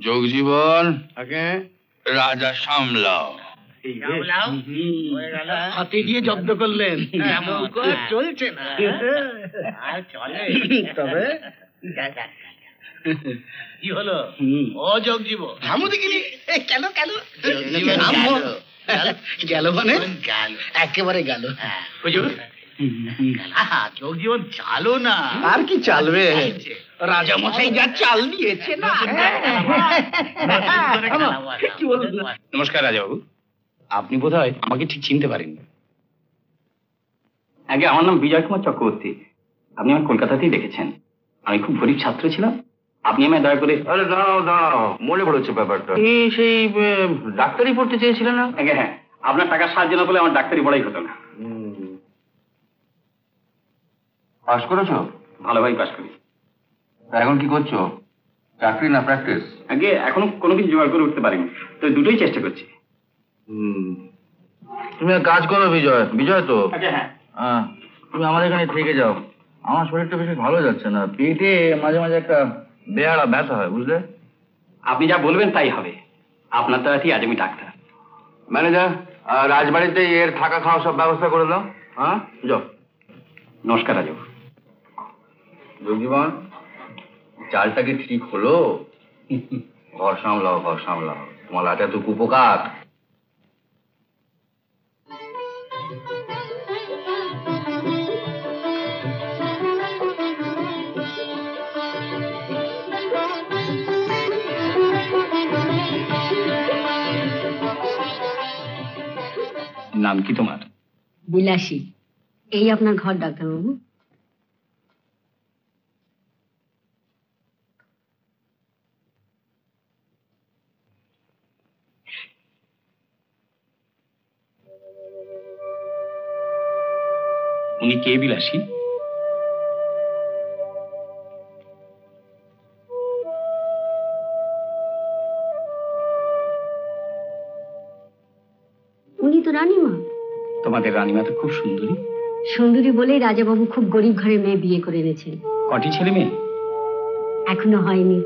যোগজীবন রাজা সামলাও। হাতে দিয়ে জব্দ করলেন, চলছে না তবে কি হলো? ও যোগজীবন থামো দেখিনি। কেন কেন গেল মানে একেবারে গেল। হুজুর যোগজীবন চালো না। আর কি চালবে? রাজা মশাই যা চাল দিয়েছে না। নমস্কার রাজাবাবু, আপনি বোধহয় আমাকে ঠিক চিনতে পারেননি। আগে আমার নাম বিজয় কুমার চক্রবর্তী। আপনি আমার কলকাতাতেই দেখেছেন। আমি খুব গরিব ছাত্র ছিলাম। আপনি আমায় দয়া করে... আরে দাঁড়াও দাঁড়াও, মনে পড়েছে ব্যাপারটা। সেই ডাক্তারি পড়তে চেয়েছিলেন না? আগে হ্যাঁ, আপনার টাকা সাহায্য না পেলে আমার ডাক্তারি পড়াই হতো না। পাস করেছো? ভালোভাবে পাস করি। এখন কি করছো? চাকরি না প্র্যাকটিস? আগে এখনো কোনো কিছু জোগাড় করে উঠতে পারিনি, তো দুটোই চেষ্টা করছি। তুমি এক কাজ করো বিজয়, বিজয় তো হ্যাঁ, তুমি আমাদের এখানে থেকে যাও। আমার শরীরটা বেশি ভালো যাচ্ছে না, পেটে মাঝে মাঝে একটা বেয়ারা ব্যথা হয়, বুঝলে? আপনি যা বলবেন তাই হবে। আপনার তো আজ আমি ডাক্তার। ম্যানেজার, রাজবাড়িতে এর থাকা খাওয়া সব ব্যবস্থা করে দাও। হ্যাঁ, যাও। নমস্কার রাজবাবু। যোগজীবন, চালটা কি ঠিক হলো? ঘর সামলাও, ঘর সামলাও, তোমার লাটে তো কুপোকাত। নাম কি তোমার? বিলাসী। এই আপনার ঘর ডাক্তারবাবু। উনি কে বিলাসী? উনি তো রানীমা। তোমাদের রানীমা তো খুব সুন্দরী। সুন্দরী বলেই রাজাবাবু খুব গরিব ঘরের মেয়ে বিয়ে করে এনেছেন। কটি ছেলে মেয়ে? এখনো হয়নি।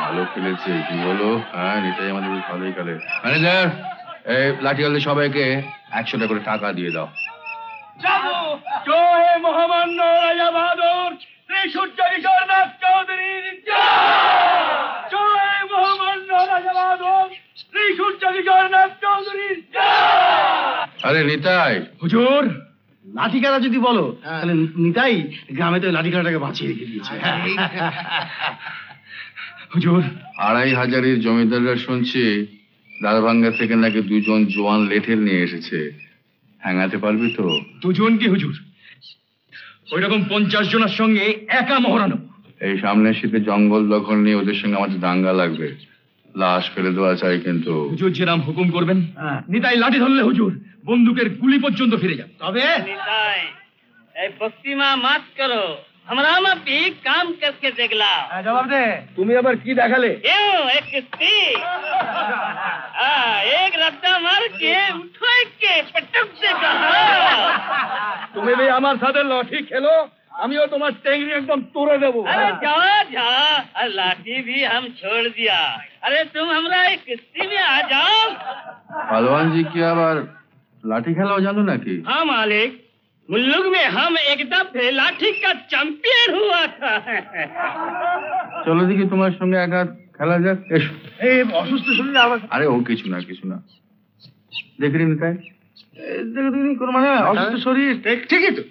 ভালো খেলেছে, কি বলো? হ্যাঁ, এটাই আমাদের ভালোই খেলে। ম্যানেজার, এই লাঠিয়ালদের সবাইকে 100টা করে টাকা দিয়ে দাও। জয় মহামান্য রাজা বাহাদুর শ্রী সূর্য কিশোরনাথ চৌধুরীর জয়। জয় মহামান্য রাজা বাহাদুর শ্রী সূর্য কিশোরনাথ চৌধুরীর জয়। আরে নিতাই। হুজুর, লাঠি খেলা যদি বলো তাহলে নিতাই গ্রামে তো লাঠি খেলাটাকে বাঁচিয়ে রেখে দিয়েছে। হুজুর, 2500-এর জমিদাররা শুনছি দারভাঙ্গা থেকে নাকি 2 জন জোয়ান লেঠেল নিয়ে এসেছে। হ্যাঙাতে পারবি তো? 2 জন কি হুজুর? ওই রকম 50 জনের সঙ্গে একা মহড়ানো। এই সামনের শীতে জঙ্গল দখল নিয়ে ওদের সঙ্গে আমাদের দাঙ্গা লাগবে। লাশ ফেলে দেওয়া চাই কিন্তু। হুজুর যেরাম হুকুম করবেন। নিতাই লাঠি ধরলে হুজুর বন্দুকের গুলি পর্যন্ত ফিরে যাবে। তবে निताई, ए बक्सीमा मत करो, हमारा में भी काम करके देखला। জবাব দে, তুমি আবার কি দেখালে? क्यों एक किस्ती? एक रद्दा मार के उठा के पटक से कहा। তুমি भी আমার সাথে লাঠি খেলো, আমিও তোমার টেংরি একদম তুলে দেবো। अरे जा जा, अरे लाठी भी हम छोड़ दिया। अरे तुम हमारा एक किस्ती में आ जाओ। পালোয়ান জি কি আবার লাঠি খেলাও জানো নাকি? हाँ मालिक, मुल्लुक में हम एक दफे लाठी का चैंपियन हुआ था। চলো দেখি তোমার সঙ্গে একা খেলা যাক। এসো। এই অসুস্থ শরীরে আবার আরে ও কিছু না, কিছু না। দেখি নি নিতাই, দেখি কোন মানে অসুস্থ শরীর। ঠিকই তো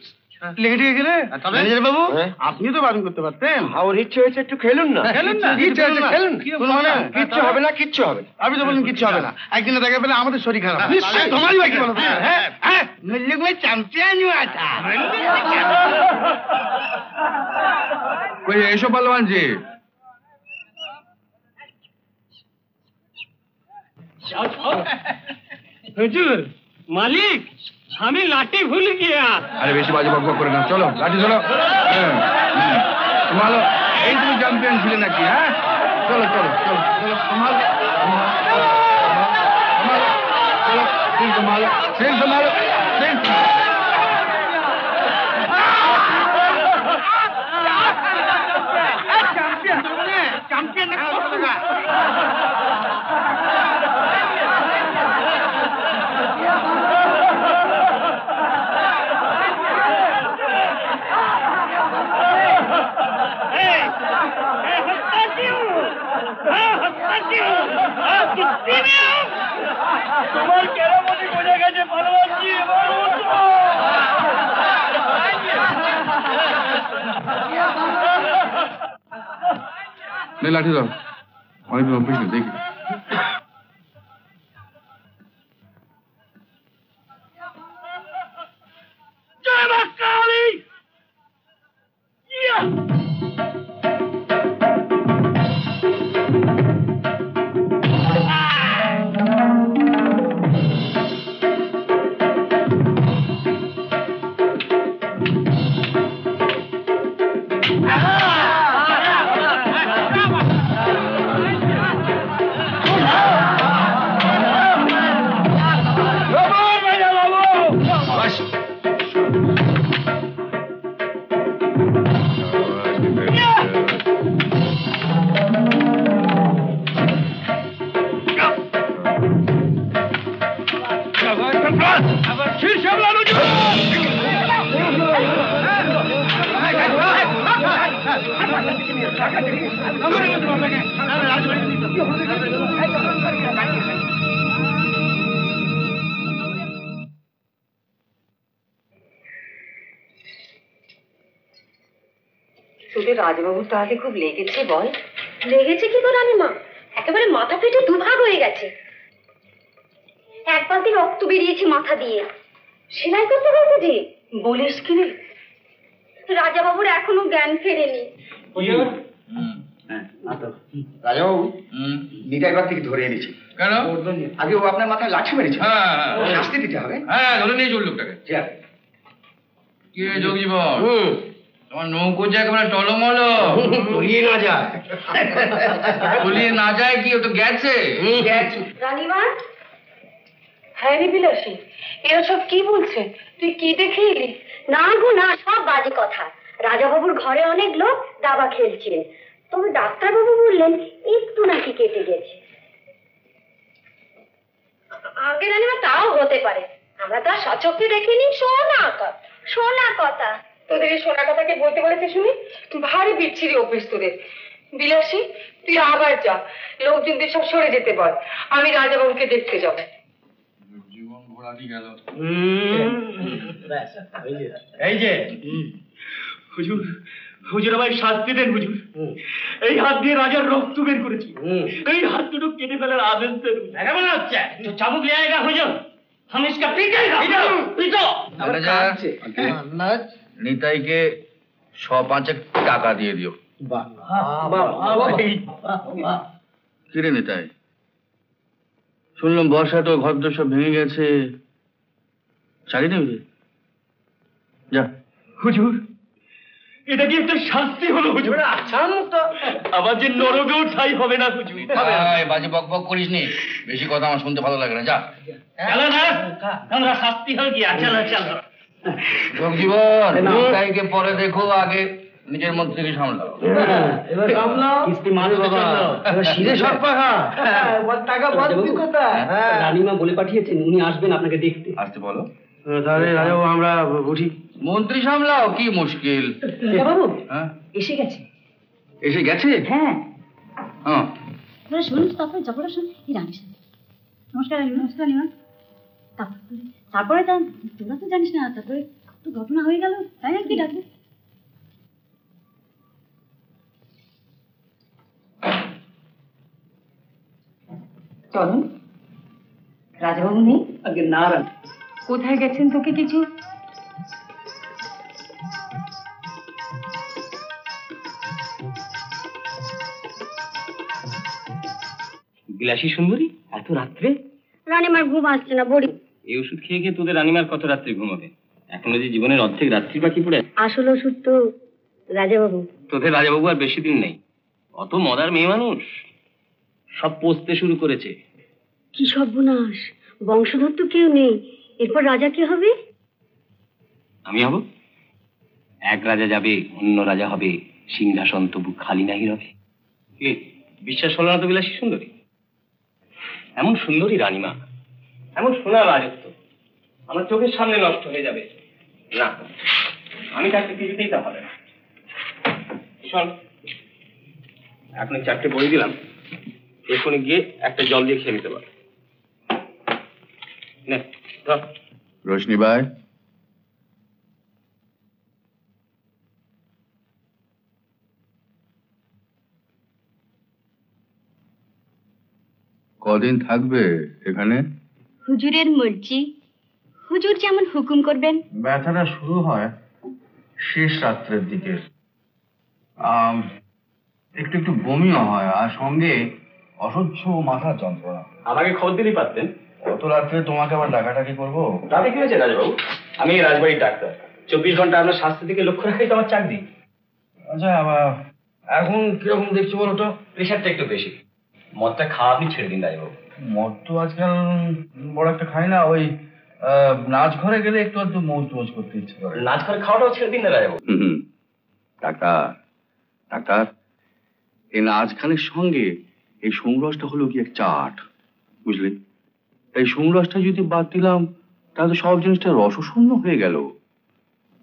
লেগে টেগে গেলে ম্যানেজার বাবু আপনি তো বারণ করতে পারতেন। ওর ইচ্ছে হয়েছে একটু খেলুন না। খেলেন না, ইচ্ছে হয়েছে খেলুন। কোন মানে কিচ্ছু হবে না, কিচ্ছু হবে না। আপনি তো বলেন কিচ্ছু হবে না। একদিনে দেখা পেলে আমাদের শরীর খারাপ। নিশ্চয়ই তোমারই বাকি বলো। হ্যাঁ হ্যাঁ, মুল্লুক में चैंपियन हुआ था। কই এসো পালোয়ান জি। হুজুর मालिक हमें लाठी भूल गया। আরে বেশি বাজে বকবক করে না, চলো লাঠি চলো। তোমালো এই তুমি চ্যাম্পিয়ন ছিলে নাকি? হ্যাঁ চলো চলো চলো চলো তোমালো তোমালো সিং তোমালো সিং। তোমার কেরামতি বোঝা গেছে পালোয়ানজি, এবার ওঠো। নে লাঠি দাও, অনেক অভ্যেস নেই দেখি। জয় মা কালী। ইয়া! তোদের রাজবাবুর তাহলে খুব লেগেছে বল? লেগেছে কি করে রানীমা, একেবারে মাথা ফেটে দুভাগ হয়ে গেছে। এক বালতি রক্ত বেরিয়েছে মাথা দিয়ে। সেলাই করতে বলতে যে বলিস কি রে? রাজাবাবুর এখনো জ্ঞান ফেরেনি। রাজাবাবু নিটা এবার থেকে ধরে এনেছি। কেন? আগে ও আপনার মাথায় লাঠি মেরেছে, হ্যাঁ শাস্তি দিতে হবে। হ্যাঁ ধরে নিয়ে চল লোকটাকে। কি রে যোগজীবন, তোমার নৌকো যে একেবারে টলমল, তলিয়ে না যায়। তলিয়ে না যায় কি, ও তো গেছে। রানীমা, হ্যাঁ রে বিলাসী, এরা সব কি বলছে? তুই কি দেখে এলি? না গো না, সব বাজে কথা। রাজাবাবুর ঘরে অনেক লোক দাবা খেলছিলেন, তবে ডাক্তারবাবু বললেন একটু নাকি কেটে গেছে। আগে রানীমা তাও হতে পারে, আমরা তো আর সচক্ষে দেখিনি। শোনা কথা তোদের এই শোনা কথাকে বলতে বলেছে শুনি, ভারী বিচ্ছিরি অভ্যেস তোদের। বিলাসী তুই আবার যা, লোকজনদের সব সরে যেতে বল, আমি রাজাবাবুকে দেখতে যাবো। জীবন ঘোরাটি গেল। এই যে হুজুর, হুজুর আমায় শাস্তি দেন হুজুর। এই হাত দিয়ে রাজার রক্ত বের করেছি, এই হাত দুটো কেটে ফেলার আদেশ দেন। কেমন হচ্ছে? তো চাবুক ले आएगा हुजूर, हम इसका पीटेगा। पीटो। নিতাইকে 105 টাকা দিয়ে দিও। কি রে নিতাই, শুনলাম বর্ষা তো ঘর দর সব ভেঙে গেছে, শাড়ি নেবে? যা। হুজুর এটা কি একটা শাস্তি হলো হুজুর? আবার যে নরকেও ঠাই হবে না হুজুর। বাজে বক বক করিস নি, বেশি কথা আমার শুনতে ভালো লাগে না। যা चलो ना, हमारा शास्ति हो गया। चलो चलो। যোগজীবন, নিতাইকে পরে দেখো, আগে নিজের মধ্যে থেকে সামলাও। এবার সামলাও, কিস্তি মারো বাবা, এবার শিরে সরপা। টাকা পাচ্ছি কোথায়? রানীমা বলে পাঠিয়েছেন উনি আসবেন আপনাকে দেখতে। আসতে বলো। তাহলে রাজাবাবু আমরা উঠি। মন্ত্রী সামলাও, কি মুশকিল। বাবু হ্যাঁ এসে গেছে। এসে গেছে? হ্যাঁ হ্যাঁ শোন, তারপরে যাবো শোন। এই রানীর সাথে নমস্কার। নমস্কার নিমা। তারপরে তোরা তো জানিস না, তারপরে কত ঘটনা হয়ে গেল, তাই না? কি ডাকবে? চলুন। রাজাবাবু নেই? আগে না রানী, কোথায় গেছেন তোকে কিছু? বিলাসী সুন্দরী এত রাত্রে? রানীমার ঘুম আসছে না, বড়ি এই ওষুধ খেয়ে খেয়ে তোদের রানিমার কত রাত্রি ঘুমাবে? এখনো যে জীবনের অর্ধেক রাত্রি বাকি পড়ে। আসল ওষুধ তো রাজাবাবু। তোদের রাজাবাবু আর বেশি দিন নেই। অত মদার মেয়ে মানুষ সব পচতে শুরু করেছে। কি সর্বনাশ, বংশধর তো কেউ নেই, এরপর রাজা কি হবে? আমি হব। এক রাজা যাবে, অন্য রাজা হবে, সিংহাসন তবু খালি নাহি রবে। কি বিশ্বাস হলো না তো বিলাসী সুন্দরী? এমন সুন্দরী রানীমা, এমন সোনার রাজত্ব আমার চোখের সামনে নষ্ট হয়ে যাবে। না, আমি তাকে কিছুতেই তা হবে না। শোন, এখন 4টে বই দিলাম, এখনই গিয়ে একটা জল দিয়ে খেয়ে নিতে পারো। নে ধর। রোশনি ভাই, কদিন থাকবে এখানে? হুজুরের মর্জি, হুজুর যেমন হুকুম করবেন। ব্যথাটা শুরু হয় শেষ রাত্রের দিকে, একটু একটু বমিও হয়, আর সঙ্গে অসহ্য মাথার যন্ত্রণা। আমাকে খবর দিলেই পারতেন। অত রাত্রে তোমাকে আবার ডাকাডাকি করবো? তাতে কি হয়েছে রাজাবাবু? আমি এই রাজবাড়ির ডাক্তার, 24 ঘন্টা আপনার স্বাস্থ্যের দিকে লক্ষ্য রাখাই তো আমার চাকরি। আচ্ছা, আবার এখন কিরকম দেখছো বলো তো? প্রেশারটা একটু বেশি। মদটা খাওয়া আপনি ছেড়ে দিন রাজাবাবু। মদ তো আজকাল বড় একটা খাই না, ওই নাচ ঘরে গেলে একটু আধটু মৌজ টোজ করতে ইচ্ছে করে। নাচ করে খাওয়াটাও ছেড়ে দিন না রাজাবাবু। ডাক্তার ডাক্তার, এই নাচখানের সঙ্গে এই সোমরসটা হলো কি এক চাট, বুঝলি? এই সোমরসটা যদি বাদ দিলাম তাহলে সব জিনিসটা রসশূন্য হয়ে গেল।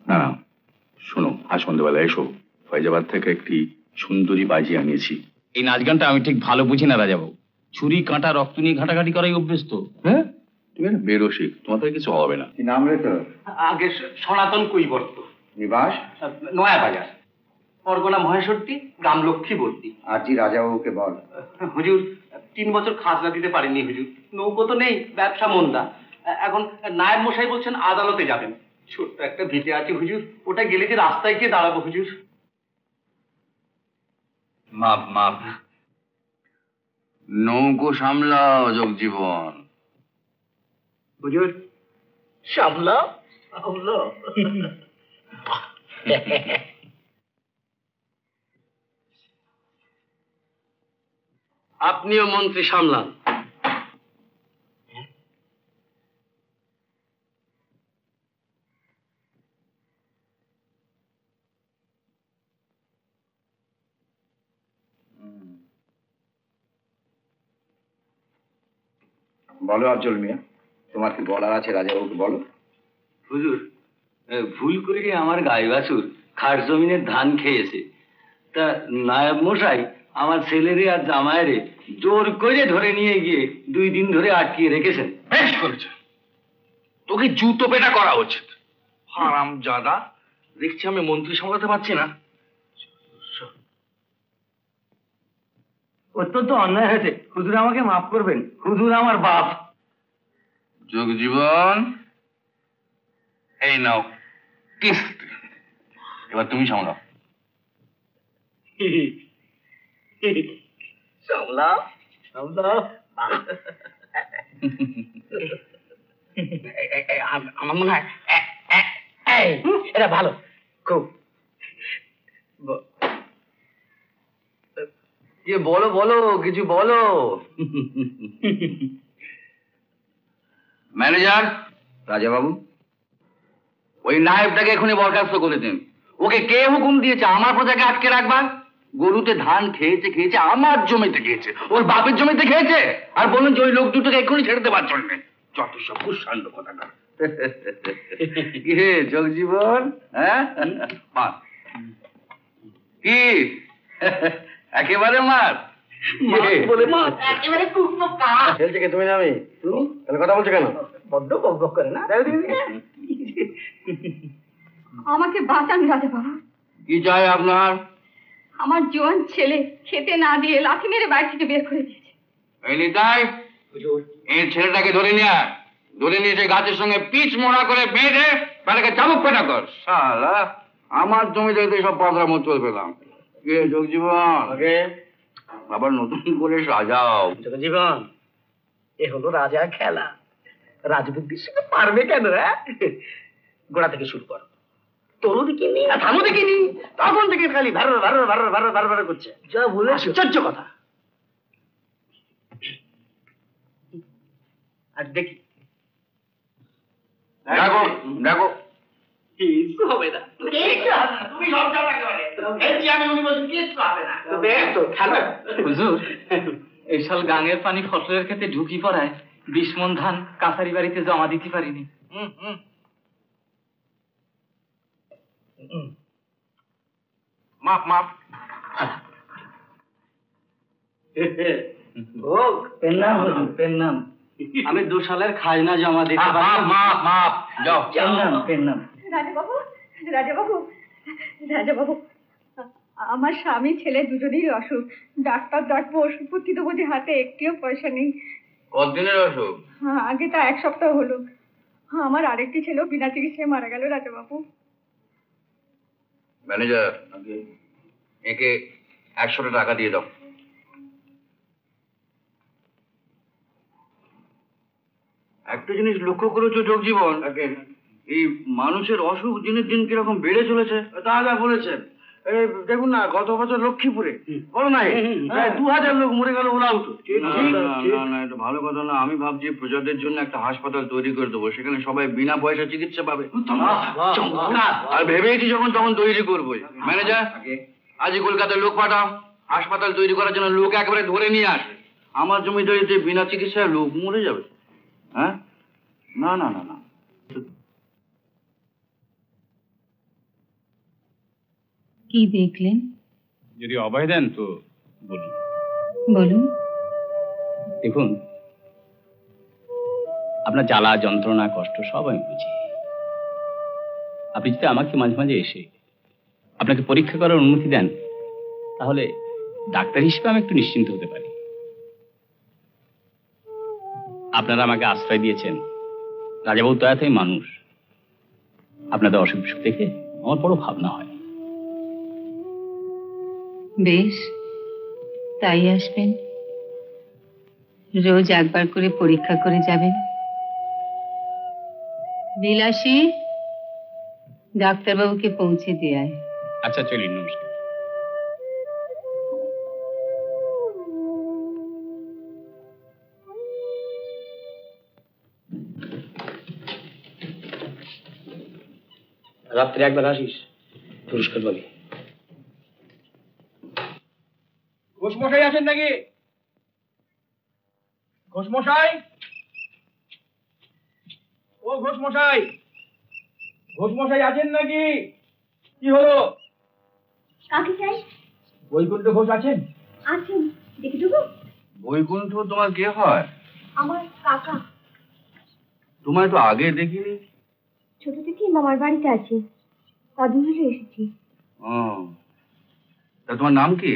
না না, শোনো, আজ সন্ধ্যেবেলা এসো, ফৈজাবাদ থেকে একটি সুন্দরী বাজি আনিয়েছি। এই নাচ গানটা আমি ঠিক ভালো বুঝি না রাজাবাবু। ছুরি কাঁটা রক্ত নিয়ে ঘাটাঘাটি করাই অভ্যেস তো। হ্যাঁ, তুমি একটা বেরোশিক, তোমাদের কিছু হবে না। কি নাম রে তোর? আগে সনাতন কৈবর্ত, নিবাস? নয়া বাজার, পরগনা মহেশ্বরী, গ্রাম লক্ষ্মীবর্তী। আজি রাজাবাবুকে বল। হুজুর 3 বছর খাজনা দিতে পারেননি হুজুর। নৌকো তো নেই, ব্যবসা মন্দা। এখন নায়েব মশাই বলছেন আদালতে যাবেন। ছোট্ট একটা ভিটে আছে হুজুর, ওটা গেলে যে রাস্তায় গিয়ে দাঁড়াবো হুজুর। মাপ মাপ, নৌকো সামলাও জগজীবন। হুজুর সামলাও সামলাও। আপনিও মন্ত্রী সামলান। বলো আফজল মিয়া, তোমার কি বলার আছে রাজাবাবুকে বলো। হুজুর, ভুল করে আমার গায়ে বাছুর খাস জমিনের ধান খেয়েছে, তা নায়েব মশাই আমার ছেলেরে আর জামাইরে জোর করে ধরে নিয়ে গিয়ে 2 দিন ধরে আটকিয়ে রেখেছেন। বেশ করেছে, তোকে জুতো পেটা করা উচিত। হারামজাদা, দেখছি আমি মন্ত্রী সামলাতে পারছি না। অত্যন্ত অন্যায় হয়েছে হুজুর, আমাকে মাফ করবেন হুজুর, আমার বাপ। জগজীবন, এই নাও কিস্তি, এবার তুমি সামলাও। সামলাও সামলাও। আমার মনে হয় এটা ভালো খুব। বলো বলো, কিছু বলো। ম্যানেজার, রাজাবাবু, ওই নায়েবটাকে এখনই বরখাস্ত করে দিন। ওকে কে হুকুম দিয়েছে আমার প্রজাকে আটকে রাখবার? গরুতে ধান খেয়েছে খেয়েছে, আমার জমিতে খেয়েছে, ওর বাপের জমিতে খেয়েছে, আর বলুন যে ওই লোক দুটোকে এখনই ছেড়ে দেবার জন্য। যত সব কুষাণ্ড কথাটা। কি হে জগজীবন, হ্যাঁ মার কি একেবারে মার বলে মা একেবারে কুকনো কা। খেলছে কে, তুমি না আমি? তাহলে কথা বলছো কেন? বড্ড বক বক করে না। আমাকে বাঁচান রাজাবাবু, কি চাই আপনার? আমার জোয়ান ছেলে খেতে না দিয়ে লাথি মেরে বাড়ি থেকে বের করে দিয়েছে। এই নিতাই, এই ছেলেটাকে ধরে নিয়ে আয়। ধরে নিয়ে এসে গাছের সঙ্গে পিচ মোড়া করে বেঁধে তাদেরকে চাবুক পেটা কর। শালা, আমার জমি থেকে সব পাতলা মত চলে পেলাম। কে জগজীবন, আবার নতুন করে সাজাও। জীবন, এ হলো রাজা খেলা। রাজবুদ্ধির সঙ্গে পারবে কেন? হ্যাঁ, গোড়া থেকে শুরু করো। তরু দেখিনি, থামু দেখিনি, তখন থেকে খালি ভারো ভারো ভারো ভারো ভারো ভারো করছে। যা বলে আশ্চর্য কথা। আর দেখি, দেখো দেখো কিছু হবে না, তুমি সব জানো একেবারে। আমি উনি বলছি কিছু হবে না। বেশ তো, খেলো। হুজুর, এই সাল গাঙের পানি ফসলের ক্ষেতে ঢুকি পড়ায় 20 মণ ধান কাছারি বাড়িতে জমা দিতে পারিনি। মাপ মাপ। ও পেন নাম হুজুর, পেন নাম। আমি 2 সালের খাজনা জমা দিতে মাপ পারি। মাপ মাপ যাও। পেন নাম। রাজাবাবু, রাজাবাবু, রাজাবাবু, আমার স্বামী ছেলে দুজনেরই অসুখ। ডাক্তার ডাকবো, ওষুধপত্তি দেবো যে হাতে একটিও পয়সা নেই। কতদিনের অসুখ? আগে তা 1 সপ্তাহ হলো। আমার আরেকটি ছেলেও বিনা চিকিৎসায় মারা গেল রাজাবাবু। ম্যানেজার, একে 100 টাকা দিয়ে দাও। একটা জিনিস লক্ষ্য করেছো যোগজীবন, এই মানুষের অসুখ দিনের দিন কিরকম বেড়ে চলেছে। তা যা বলেছেন। দেখুন না, গত বছর লক্ষ্মীপুরে করোনা 2000 লোক মরে গেল ওরা উঠো। না, এটা ভালো কথা না। আমি ভাবছি প্রজাদের জন্য একটা হাসপাতাল তৈরি করে দেবো, সেখানে সবাই বিনা পয়সা চিকিৎসা পাবে। আর ভেবেছি যখন তখন তৈরি করবোই। ম্যানেজার, আজই কলকাতায় লোক পাঠাও, হাসপাতাল তৈরি করার জন্য লোক একেবারে ধরে নিয়ে আসে। আমার জমিদারিতে বিনা চিকিৎসায় লোক মরে যাবে। হ্যাঁ, না না না না। কি দেখলেন? যদি অভয় দেন তো বলুন। বলুন। দেখুন, আপনার জ্বালা যন্ত্রণা কষ্ট সব আমি বুঝি। আপনি যদি আমাকে মাঝে মাঝে এসে আপনাকে পরীক্ষা করার অনুমতি দেন, তাহলে ডাক্তার হিসেবে আমি একটু নিশ্চিন্ত হতে পারি। আপনারা আমাকে আশ্রয় দিয়েছেন, রাজাবাবু দয়াতেই মানুষ। আপনাদের অসুখ বিসুখ দেখে আমার বড় ভাবনা হয়। বেশ, তাই আসবেন। রোজ একবার করে পরীক্ষা করে যাবেন। বিলাসী, ডাক্তারবাবুকে পৌঁছে দিয়ে আয়। আচ্ছা, চলুন, নমস্কার। রাত্রে একবার আসিস, পুরস্কার পাবি। ঘোষমশাই আছেন নাকি? ঘোষমশাই, ও ঘোষমশাই, ঘোষমশাই আছেন নাকি? কি হলো? কাকে চাই? বৈকুণ্ঠ ঘোষ আছেন? আছেন, দেখে দেবো? বৈকুণ্ঠ তোমার কে হয়? আমার কাকা। তোমায় তো আগে দেখিনি। ছোট থেকেই মামার বাড়িতে আছি, কদিন হলো এসেছি। ও, তা তোমার নাম কি?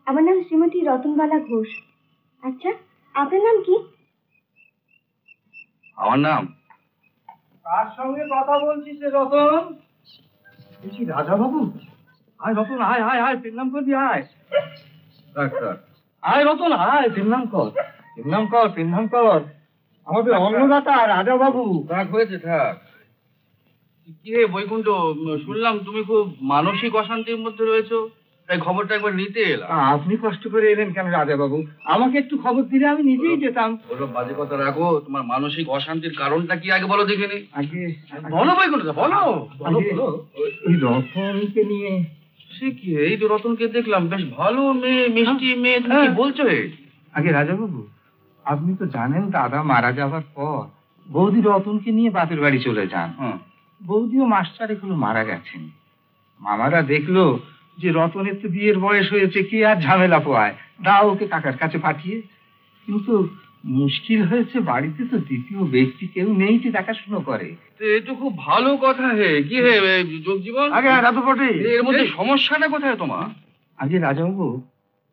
আমার নাম শ্রীমতী রতনবালা ঘোষ। আচ্ছা, আপনার নাম কি? আমার নাম? কার সঙ্গে কথা বলছিস রে রতন? বলছি রাজা বাবু, আয় রতন, আয় আয় আয়, পেন নাম করবি, আয়। ডাক্তার। আয় রতন, আয়, পেন নাম কর, পেন নাম কর, পেন নাম কর। আমাদের অন্নদাতা রাজা বাবু। থাক, হয়েছে, থাক। কি রে বৈকুণ্ঠ, শুনলাম তুমি খুব মানসিক অশান্তির মধ্যে রয়েছো, তাই খবরটা একবার নিতে এলাম। আপনি কষ্ট করে এলেন কেন রাজা বাবু? আমাকে একটু খবর দিলে আমি নিজেই যেতাম। ওসব বাজে কথা রাখো, তোমার মানসিক অশান্তির কারণটা কি আগে বলো দেখিনি। আগে বলো বৈকুণ্ঠ, বলো বলো বলো। ওই রতনকে নিয়ে। সে কি, এই তো রতনকে দেখলাম, বেশ ভালো মেয়ে, মিষ্টি মেয়ে, তুমি কি বলছো? আগে রাজা বাবু, আপনি তো জানেন দাদা মারা যাওয়ার পর বৌদি রতনকে নিয়ে বাপের বাড়ি চলে যান। বৌদিও মাস 4 হলো মারা গেছেন। মামারা দেখলো যে রতনের তো বিয়ের বয়স হয়েছে, কি আর ঝামেলা পোয়ায়, দাও ওকে কাকার কাছে পাঠিয়ে। কিন্তু মুশকিল হয়েছে, বাড়িতে তো দ্বিতীয় ব্যক্তি কেউ নেই যে দেখাশুনো করে। এই তো খুব ভালো কথা। হে কি হে যোগজীবন, আগে রাজা বটে, এর মধ্যে সমস্যাটা কোথায় তোমার? আগে রাজাবাবু,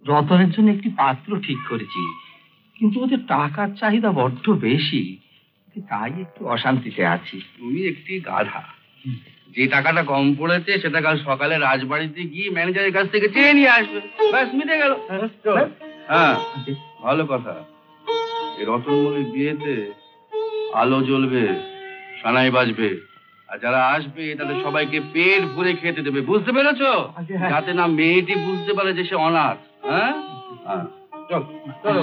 রতনের জন্য একটি পাত্র ঠিক করেছি, কিন্তু ওদের টাকার চাহিদা বড্ড বেশি, তাই একটু অশান্তিতে আছি। তুমি একটি গাধা। যে টাকাটা কম পড়েছে সেটা কাল সকালে রাজবাড়িতে গিয়ে ম্যানেজারের কাছ থেকে চেয়ে নিয়ে আসবে, ব্যাস মিটে গেল। হ্যাঁ, ভালো কথা। এই রতনমণির বিয়েতে আলো জ্বলবে, সানাই বাজবে, আর যারা আসবে তাদের সবাইকে পেট ভরে খেতে দেবে, বুঝতে পেরেছো? যাতে না মেয়েটি বুঝতে পারে যে সে অনাথ। হ্যাঁ, চল চলো।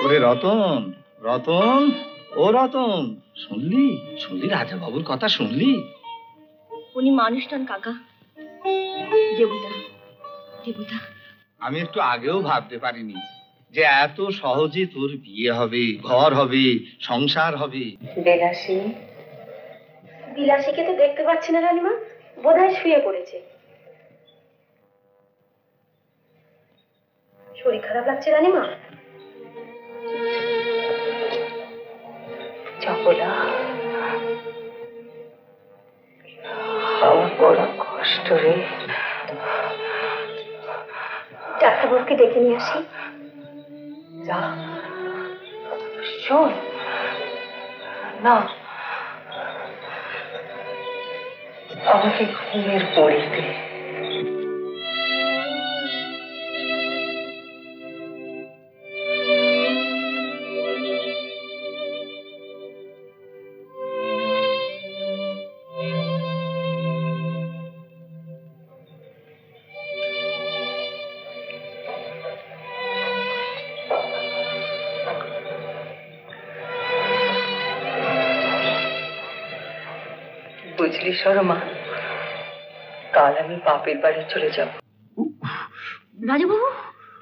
ওরে রতন, রতন, ও রতন, শুনলি শুনলি রাজা বাবুর কথা শুনলি? উনি মানুষ নন কাকা, দেবতা দেবতা। আমি একটু আগেও ভাবতে পারিনি যে এত সহজে তোর বিয়ে হবে, ঘর হবে, সংসার হবে। বিলাসী, বিলাসীকে তো দেখতে পাচ্ছি না রানীমা, বোধহয় শুয়ে পড়েছে। শরীর খারাপ লাগছে রানীমা? চপলা, আমার বড় কষ্ট রে। ডাক্তারবাবুকে ডেকে নিয়ে আসি। যা, শোন না, আমাকে ঘুমের পড়িতে। বুঝলি শর্মা, কাল আমি বাপের বাড়ি চলে যাব। রাজাবাবু,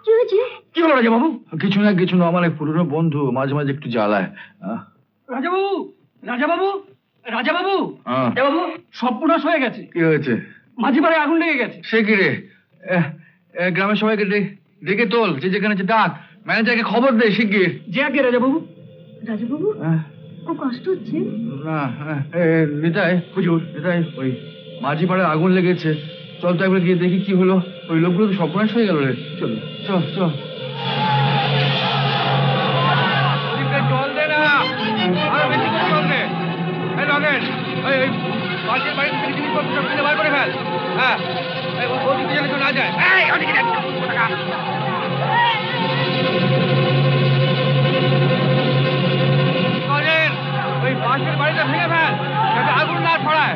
কি হয়েছে? কি হলো রাজাবাবু? কিছু না, আমার এক পুরনো বন্ধু মাঝে মাঝে একটু জ্বালায়। রাজাবাবু, রাজাবাবু, রাজাবাবু, রাজাবাবু, সর্বনাশ হয়ে গেছে। কি হয়েছে? মাঝি পাড়ে আগুন লেগে গেছে। সে কি রে? গ্রামের সবাইকে ডেকে তোল, যে যেখানে ডাক, ম্যানেজারকে খবর দে শিগগির। যে আগে রাজাবাবু। রাজাবাবু, খুব কষ্ট হচ্ছে? না, নিতাই, হুজুর, নিতাই, ওই মাঝি পাড়ে আগুন লেগেছে। চল তো একবার গিয়ে দেখি কি হলো। ওই লোকগুলো তো সর্বনাশ হয়ে গেল রে। চল চল চল। জল দে না, আরো বেশি করে জল দে। এই লগেন, ওই পাশের বাড়ি থেকে জিনিসপত্র সব কিনে বার করে ফেল। হ্যাঁ, ওদিকে যেন কেউ না যায়। এই ওদিকে দেখ, ওই পাশের বাড়িটা ভেঙে ফেল, যাতে আগুন না ছড়ায়।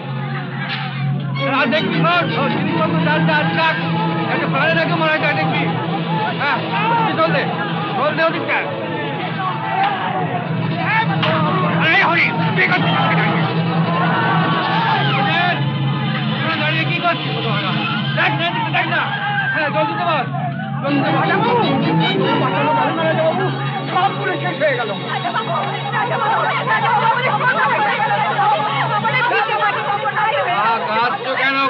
আর দেখবি জিনিসপত্র ডালটা আটকাক, যাতে পাড়ে রেখে মারা যায়। দেখবি? হ্যাঁ, জল দে ওদিকটা। দাঁড়িয়ে কি করছিস? দেখ না, হ্যাঁ, জল দিতে পার। সব পুরো শেষ হয়ে গেল।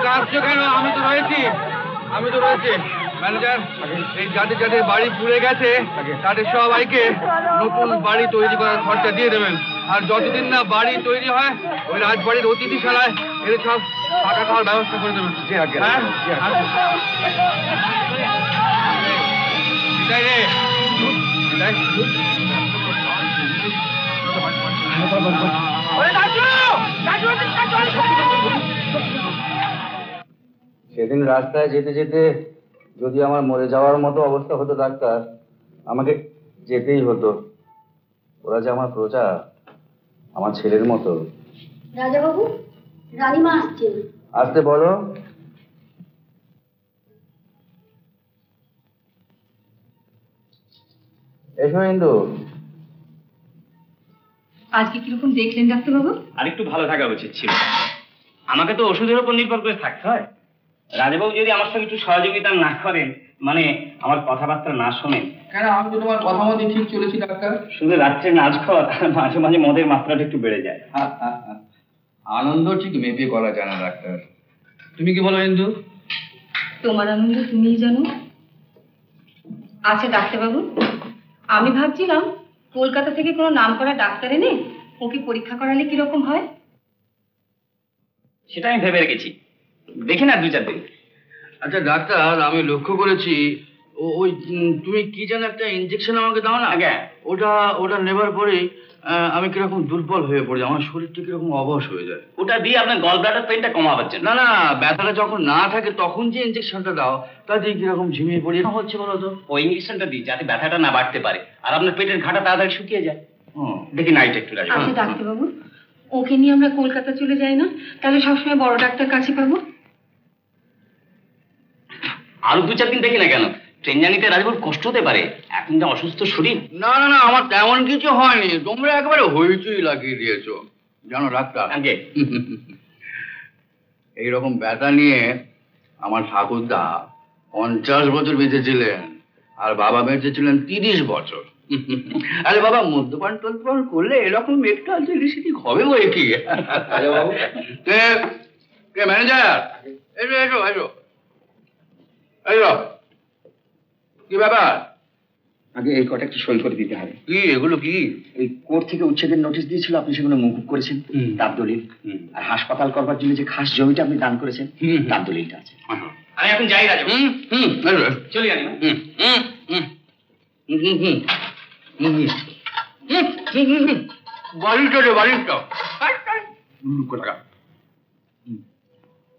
কাঁদছো কেন? আমি তো রয়েছি। ম্যানেজার, এই যাদের বাড়ি পুড়ে গেছে তাদের সবাইকে নতুন বাড়ি তৈরি করার খরচা দিয়ে দেবেন। আর যতদিন না বাড়ি তৈরি হয়, ওই রাজবাড়ির অতিথিশালায় এদের সব থাকা খাওয়ার ব্যবস্থা করে দেবেন। হ্যাঁ, সেদিন রাস্তায় যেতে যেতে যদি আমার মরে যাওয়ার মতো অবস্থা হতো ডাক্তার, আমাকে যেতেই হতো। ওরা যে আমার প্রজা, আমার ছেলের মতো। রাজাবাবু, রানীমা আসছেন। আসতে বলো। এসো ইন্দু। আজকে কিরকম দেখলেন ডাক্তারবাবু? আর একটু ভালো থাকা উচিত ছিল। আমাকে তো ওষুধের উপর নির্ভর করে থাকতে হয়। রাজাবাবু যদি আমার সঙ্গে একটু সহযোগিতা না করেন, মানে আমার কথাবার্তা না শোনেন। কেন, আমি তো তোমার কথা মতো ঠিক চলেছি ডাক্তার। শুধু রাত্রে নাচখর, মাঝে মাঝে মদের মাত্রাটা একটু বেড়ে যায়। আনন্দ ঠিক মেপে করা যায় না ডাক্তার। তুমি কি বলো ইন্দু? তোমার আনন্দ তুমিই জানো। আচ্ছা ডাক্তারবাবু, আমি ভাবছিলাম কলকাতা থেকে কোনো নামকরা ডাক্তার এনে ওকে পরীক্ষা করালে কিরকম হয়। সেটা আমি ভেবে রেখেছি, দেখি না 2-4 দিন। আচ্ছা ডাক্তার, আমি লক্ষ্য করেছি ওই তুমি কি যেন একটা ইনজেকশন আমাকে দাও না, ওটা নেবার পরেই আমি কিরকম দুর্বল হয়ে পড়ি, আমার শরীরটা কিরকম অবশ হয়ে যায়। ওটা দিয়ে আপনার গল ব্লাডার পেইনটা কমাবার জন্য। না না, ব্যথাটা যখন না থাকে তখন যে ইঞ্জেকশনটা দাও তা দিয়ে কিরকম ঝিমিয়ে পড়ি হচ্ছে বলো তো। ওই ইঞ্জেকশনটা দিই যাতে ব্যথাটা না বাড়তে পারে আর আপনার পেটের ঘাটা তাড়াতাড়ি শুকিয়ে যায়। হুম। দেখি নাইট একটু রাজা। আচ্ছা ডাক্তারবাবু, ওকে নিয়ে আমরা কলকাতা চলে যাই না? তাহলে সবসময় বড় ডাক্তার কাছে পাবো। আরো 2-4 দিন দেখি না কেন? ট্রেন জার্নিতে রাজবাবুর কষ্ট হতে পারে, এখন যা অসুস্থ শরীর। না না না, আমার তেমন কিছু হয়নি, তোমরা একেবারে হইচই লাগিয়ে দিয়েছো জানো ডাক্তার। আগে এইরকম ব্যথা নিয়ে আমার ঠাকুরদা 50 বছর বেঁচেছিলেন আর বাবা বেঁচেছিলেন 30 বছর। আরে বাবা, মদ্যপান টদ্যপান করলে এরকম একটু আলসি হবে বই কি? কে ম্যানেজার? এসো এসো এসো এসো। কি ব্যাপার? আগে এই কটা একটু সই করে দিতে হবে। কি এগুলো কি? এই কোর্ট থেকে উচ্ছেদের নোটিশ দিয়েছিল, আপনি সেগুলো মকুব করেছেন, তার দলিল। আর হাসপাতাল করবার জন্য যে খাস জমিটা আপনি দান করেছেন, তার দলিলটা আছে। আমি এখন যাই রাজবাবু। চলি আনি। বাড়িটা রে বাড়িটা,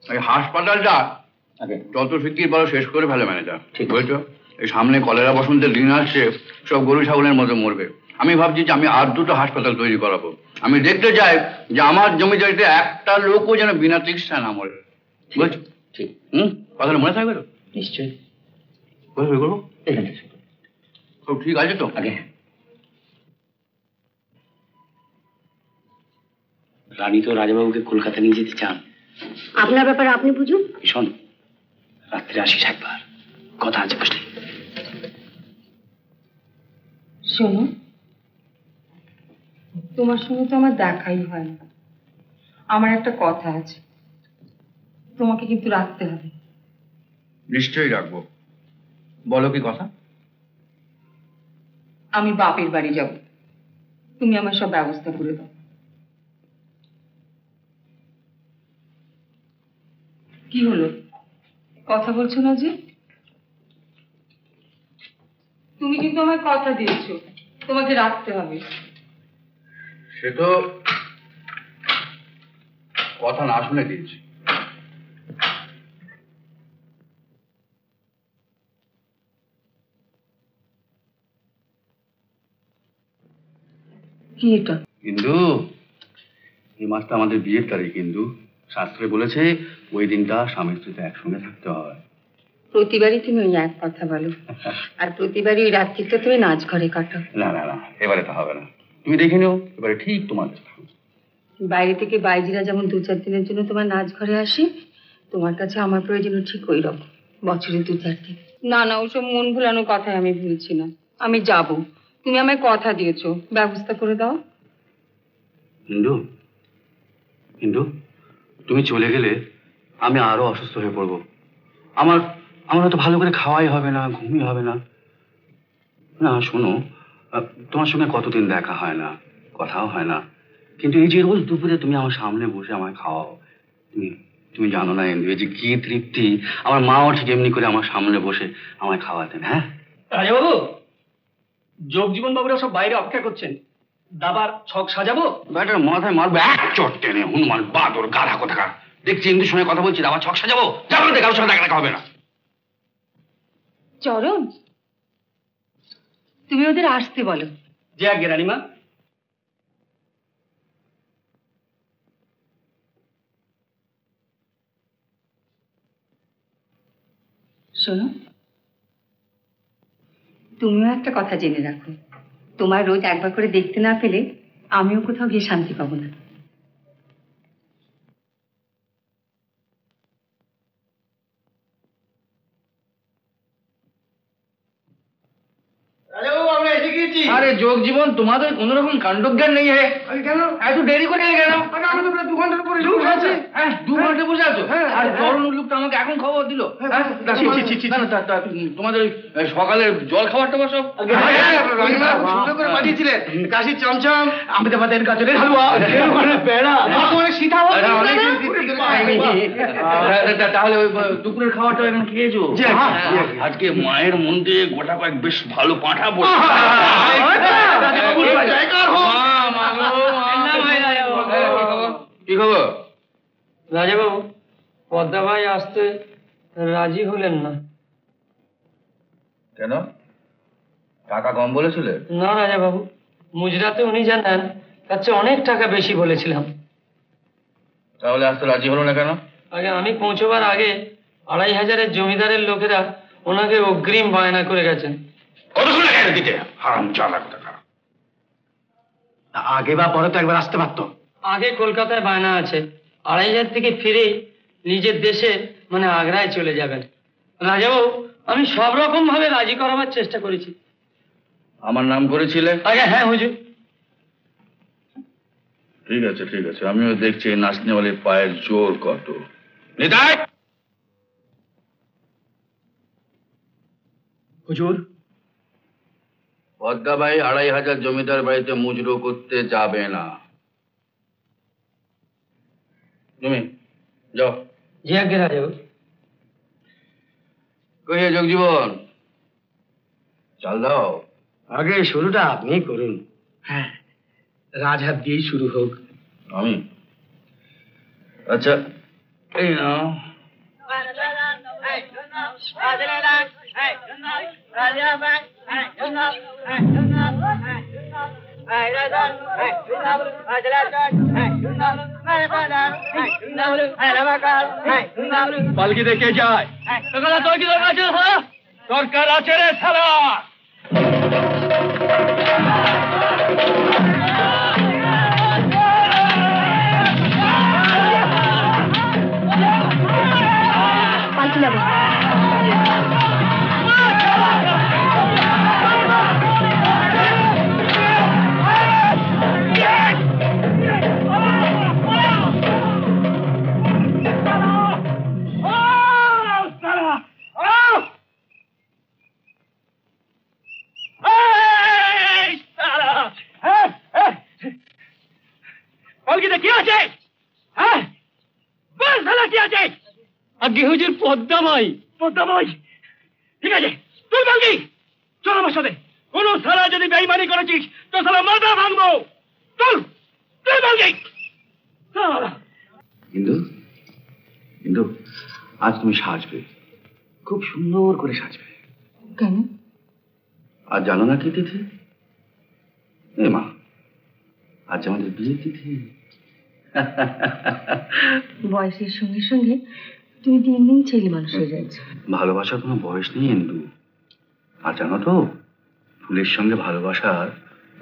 এই হাসপাতালটা আগে যত শিগগির বড় শেষ করে ফেলে ম্যানেজার, ঠিক বলছো? এই সামনে কলেরা বসন্তের দিন আসছে, সব গরু ছাগলের মতো মরবে। আমি ভাবছি যে আমি আর 2টো হাসপাতাল তৈরি করাবো। আমি দেখতে চাই যে আমার জমি জমিতে একটা লোকও যেন বিনা চিকিৎসা না মরে। বলছো? ঠিক। কথাটা মনে থাকবে তো? নিশ্চয়ই। কোথায় করবো? এখানে সব ঠিক আছে তো? আগে রানী তো রাজাবাবুকে কলকাতা নিয়ে যেতে চান। আপনার ব্যাপারে আপনি বুঝুন। শোন, রাত্রে আসিস একবার, কথা আছে বুঝলি? শোনো, তোমার সঙ্গে তো আমার দেখাই হয় না। আমার একটা কথা আছে, তোমাকে কিন্তু রাখতে হবে। নিশ্চয়ই রাখবো, বলো কি কথা? আমি বাপের বাড়ি যাব, তুমি আমার সব ব্যবস্থা করে দাও। কি হলো, কথা বলছো না যে? তুমি কিন্তু আমার কথা দিয়েছো, তোমাকে রাখতে হবে। সে তো কথা না শুনে দিয়েছি। কি এটা? কিন্তু এই মাসটা আমাদের বিয়ের তারিখ, কিন্তু শাস্ত্রে বলেছে ওই দিনটা স্বামী স্ত্রীতে একসঙ্গে থাকতে হয়। প্রতিবারই তুমি ওই এক কথা বলো, আর প্রতিবারই ওই রাত্রিটা তুমি নাচ ঘরে কাটাও। না না না, এবারে তো হবে না, তুমি দেখে নিও, এবারে ঠিক তোমার। বাইরে থেকে বাইজিরা যেমন 2-4 দিনের জন্য তোমার নাচ ঘরে আসে, তোমার কাছে আমার প্রয়োজন ঠিক ওই রকম, বছরে 2-4 দিন। না না, ওসব মন ভুলানোর কথাই আমি ভুলছি না, আমি যাব। তুমি আমায় কথা দিয়েছো, ব্যবস্থা করে দাও। কিন্তু কিন্তু তুমি চলে গেলে আমি আরো অসুস্থ হয়ে পড়বো। আমার তো ভালো করে খাওয়াই হবে না, ঘুমই হবে না। না শোনো, তোমার সঙ্গে কতদিন দেখা হয় না, কথাও হয় না, কিন্তু এই যে রোজ দুপুরে তুমি আমার সামনে বসে আমায় খাওয়াও, তুমি জানো না ইন্দু, এই যে কি তৃপ্তি। আমার মাও ঠিক এমনি করে আমার সামনে বসে আমায় খাওয়াতেন। হ্যাঁ রাজাবাবু, যোগজীবন বাবুরা সব বাইরে অপেক্ষা করছেন, দাবার ছক সাজাবো। ব্যাটার মাথায় মারবো এক চট টেনে, হনুমান বাদর গাধা কোথাকার। দেখছি ইন্দুর সঙ্গে কথা বলছি, আবার ছক সাজাবো, যাবো না, কারোর সঙ্গে দেখা হবে না। চরণ, তুমি ওদের আসতে বলো। যে আগে রানীমা। শোনো, তুমিও একটা কথা জেনে রাখো, তোমার রোজ একবার করে দেখতে না পেলে আমিও কোথাও গিয়ে শান্তি পাবো না। আরে যোগ জীবন, তোমাদের কোন রকম কাণ্ডজ্ঞান নেই। হে কেন এত দেরি করে কেন? আমি তো প্রায় 2 ঘন্টার উপরে বসে আছি। 2 ঘন্টা বসে আছো? আর তরুণ লোকটা আমাকে এখন খবর দিল। তোমাদের সকালের জল খাবারটা সব সুন্দর করে পাঠিয়েছিলেন, কাশির চমচম, আমাদের গাছের হালুয়া, পেড়া, সীতা তাহলে ওই দুপুরের খাওয়াটা এখন খেয়েছো? আজকে মায়ের মন্দিরে গোটা কয়েক বেশ ভালো পাঁঠা পড়ে। কি খবর রাজাবাবু, পদ্মা ভাই আসতে রাজি হলেন না। কেন, টাকা কম বলেছিলে? না রাজাবাবু, মুজরাতে উনি জানান তার চেয়ে অনেক টাকা বেশি বলেছিলাম। তাহলে আসতে রাজি হলো না কেন? আগে আমি পৌঁছবার আগে 2500-এর জমিদারের লোকেরা ওনাকে অগ্রিম বায়না করে গেছেন। আগে বা পরে তো একবার আসতে পারতো। আগে কলকাতায় বায়না আছে, 2500 থেকে ফিরে নিজের দেশে মানে আগ্রায় চলে যাবেন। রাজাবাবু, আমি সব রকম ভাবে রাজি করাবার চেষ্টা করেছি। আমার নাম করেছিলে? আগে হ্যাঁ হুজুর। ঠিক আছে ঠিক আছে, আমিও দেখছি এই নাচনেওয়ালের পায়ের জোর কত। নিতাই! হুজুর, পদ্মাবাই 2500 জমিদার বাড়িতে মুজরো করতে যাবে না। তুমি যাও। জি আগে রাজাবাবু। কহিয়ে জগজীবন, চাল দাও। আগে শুরুটা আপনি করুন। হ্যাঁ, রাজহাত দিয়েই শুরু হোক। আমি? আচ্ছা, এই নাও। পালকি দেখে যায় দরকার আছে রে সারা। পালকি যাবে। পালকিতে কি আছে? হ্যাঁ, বল সালা কি আছে? আগে হুজুর পদ্মামাই। পদ্মাবই, ঠিক আছে, তুই পালকি চল আমার সাথে। কোন সালা যদি বেইমানি করেছিস তো সালা মাথা ভাঙবো। চল, তুই পালকি। কিন্তু কিন্তু আজ তুমি সাজবে, খুব সুন্দর করে সাজবে। কেন? আজ জানো না কি তিথি? এ মা, আজ আমাদের বিয়ের তিথি। বয়সের সঙ্গে সঙ্গে তুমি দিন দিন ছেলে মানুষ হয়ে যাচ্ছে। ভালোবাসার কোনো বয়স নেই ইন্দু। আর জানো তো, ফুলের সঙ্গে ভালোবাসার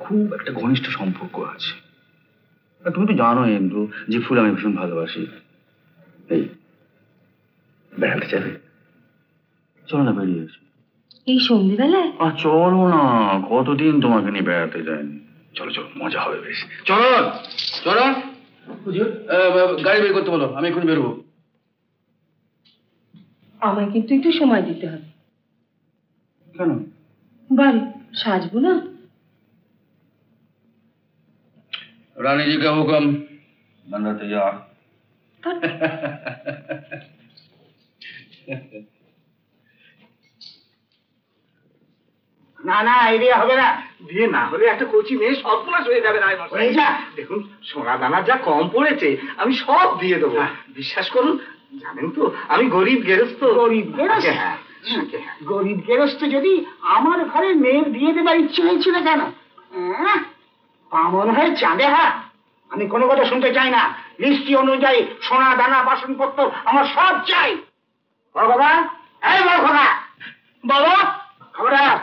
খুব একটা ঘনিষ্ঠ সম্পর্ক আছে। আর তুমি তো জানো ইন্দু যে ফুল আমি ভীষণ ভালোবাসি। এই বেড়াতে যাবে? চলো না, বেরিয়ে এসো। এই সন্ধ্যেবেলায়? আর চলো না, কতদিন তোমাকে নিয়ে বেড়াতে যায়নি। চলো চলো, মজা হবে বেশ। চলো চলো, গাড়ি বের করতে বলো, আমি এখন বেরোবো। আমায় কিন্তু একটু সময় দিতে হবে। কেন? বাড়ি সাজবো না। रानी जी का हुक्म, बंदा तैयार। না না, এই বিয়ে হবে না। বিয়ে না হলে একটা কচি মেয়ে সর্বনাশ হয়ে যাবে। দেখুন, সোনা দানা যা কম পড়েছে আমি সব দিয়ে দেবো, বিশ্বাস করুন। জানেন তো আমি গরিব গেরস্ত। গরিব গেরস্ত? হ্যাঁ, গরিব গেরস্ত যদি আমার ঘরে মেয়ের বিয়ে দেবার ইচ্ছে হয়েছিল কেন? মনে হয় চাঁদে হাত। আমি কোনো কথা শুনতে চাই না। লিস্টি অনুযায়ী সোনা দানা বাসনপত্র আমার সব চাই। বড় বাবা, এই বড় বাবা, বাবা খবরদার,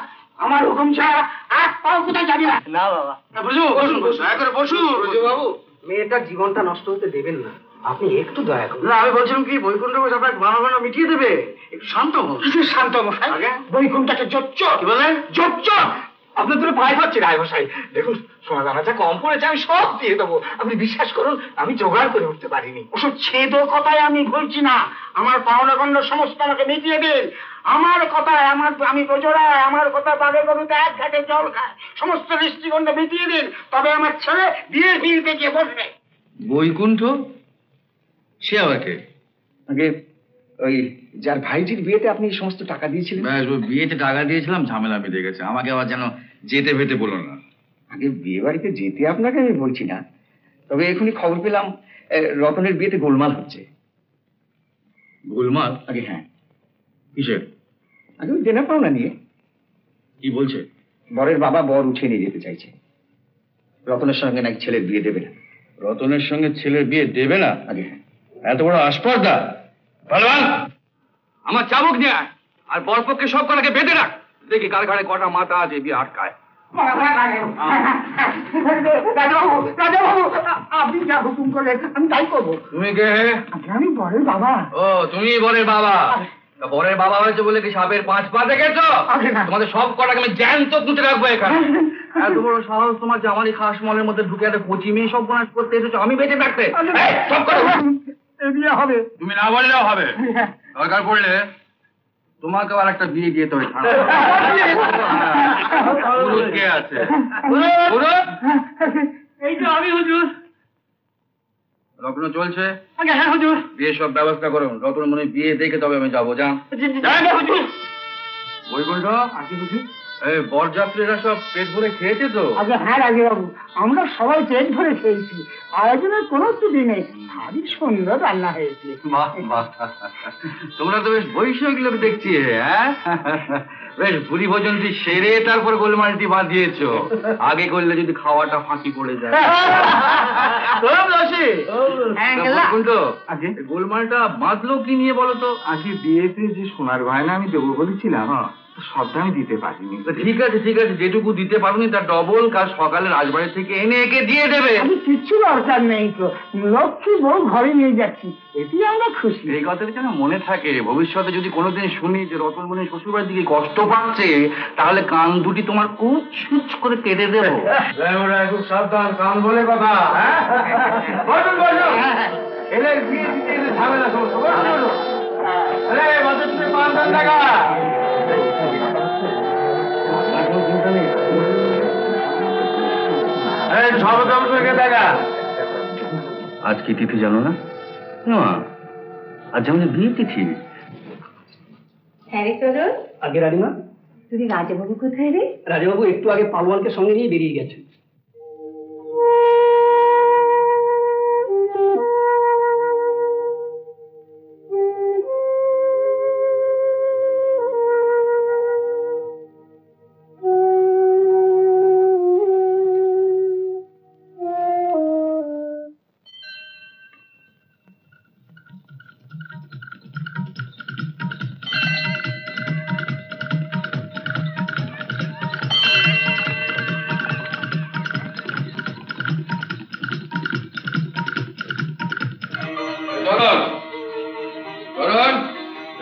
আমার হুকুম ছাড়া এক পাও কোথায় যাবি না। না বাবা। বসুন বসুন, দয়া করে বসুন বাবু। মেয়েটার জীবনটা নষ্ট হতে দেবেন না, আপনি একটু দয়া করুন। না, আমি বলছিলাম কি, বৈকুণ্ঠ বসে আপনার ভালো মিটিয়ে দেবে। একটু শান্ত হন। কিছু শান্ত মশাই, বৈকুণ্ঠকে জোচ্চর। কি বলেন? জোচ্চর। আপনার তো ভয় পাচ্ছি রায় মশাই। দেখুন, সোনা দানা যা কম পড়েছে আমি সব দিয়ে দেবো, আপনি বিশ্বাস করুন। আমি জোগাড় করে উঠতে পারিনি। ওসব ছেদ কথায় আমি বলছি না। আমার পাওনা গণ্ড সমস্ত আমাকে মিটিয়ে দিন। আমার কথায়, আমি প্রজরায়, আমার কথা বাগে গরুতে এক ঘাটে জল খায়, সমস্ত দৃষ্টিগণ্ড মিটিয়ে দিন, তবে আমার ছেলে বিয়ের পিড়িতে গিয়ে বসবে। বৈকুণ্ঠ? সে আবার কে? আগে ওই যার ভাইজির বিয়েতে আপনি এই সমস্ত টাকা দিয়েছিলেন, বিয়েতে টাকা দিয়েছিলাম, ঝামেলা বেঁধে গেছে, আমাকে আবার যেন যেতে ফেতে বলো না। আগে বিয়ে বাড়িতে যেতে আপনাকে আমি বলছি না, তবে এখনই খবর পেলাম রতনের বিয়েতে গোলমাল হচ্ছে। গোলমাল? আগে হ্যাঁ। কিসের? আগে ওই দেনা পাওনা নিয়ে। কি বলছে? বরের বাবা বর উঠিয়ে নিয়ে যেতে চাইছে, রতনের সঙ্গে নাকি ছেলের বিয়ে দেবে না। রতনের সঙ্গে ছেলের বিয়ে দেবে না? আগে হ্যাঁ। এত বড় আসপর্দা! পালোয়ান, আমার চাবুক নিয়ে আয়, আর বরপক্ষে সব কটাকে বেঁধে রাখ, দেখি কার ঘাড়ে কটা মাথা আছে বিয়ে আটকায়। রাজাবাবু, রাজাবাবু, আপনি যা হুকুম করলেন আমি তাই করবো। তুমি কে? আমি বরের বাবা। ও, তুমি বরের বাবা? তা বরের বাবা হয়েছে বলে কি সাপের 5 পা দেখেছো? তোমাদের সব কটাকে আমি জ্যান্ত পুঁতে রাখবো এখানে। এত বড় সাহস তোমার যে আমার এই খাস মলের মধ্যে ঢুকে একটা কচি মেয়ে সব বনাশ করতে এসেছো, আমি বেঁচে থাকতে? সব কটা বিয়ে হবে। তুমি না বললেও হবে, দরকার পড়লে তোমাকে আর একটা বিয়ে দিয়ে তবে কে আছে? এই তো আমি হুজুর। লগ্ন চলছে? আগে হ্যাঁ হুজুর। বিয়ে সব ব্যবস্থা করো, রতন মনে বিয়ে দেখে তবে আমি যাবো। যান। হুজুর। বৈকুণ্ঠ, এই বরযাত্রীরা সব পেট ভরে খেয়েছে তো? আগে হ্যাঁ রাজাবাবু, আমরা সবাই পেট ভরে খেয়েছি, আয়োজনের কোনো ত্রুটি নেই, ভারী সুন্দর রান্না হয়েছে। বাহ বাহ, তোমরা তো বেশ বৈষয়িক লোক দেখছি। হ্যাঁ, বেশ ভুরি ভোজনটি সেরে তারপর গোলমালটি বাঁধিয়েছো, আগে করলে যদি খাওয়াটা ফাঁকি পড়ে যায়। গোলমালটা বাঁধলো কি নিয়ে বলো তো? আগে বিয়েতে যে সোনার গয়না আমি দেবো বলেছিলাম, সবটা আমি দিতে পারিনি। ঠিক আছে ঠিক আছে, যেটুকু দিতে পারোনি তার ডবল কাল সকালে রাজবাড়ি থেকে এনে একে দিয়ে দেবে। আমি কিচ্ছু দরকার নেই তো, লক্ষ্মী বউ ঘরে নিয়ে যাচ্ছি, এটি আমরা খুশি। এই কথাটা যেন মনে থাকে, ভবিষ্যতে যদি কোনোদিন শুনি যে রতনমণি শ্বশুরবাড়ির দিকে কষ্ট পাচ্ছে, তাহলে কান দুটি তোমার কুচ করে কেটে দেবো। খুব সাবধান, কান বলে কথা। এলে বিয়ে দিতে এলে ঝামেলা আজ কি তিথি জানো না? আজ আমাদের বিয়ে তিথি। হ্যাঁ রে চলো। আগে রানীমা, তুই রাজাবাবু কোথায় রে? রাজাবাবু একটু আগে পালোয়ানকে সঙ্গে নিয়ে বেরিয়ে গেছেন।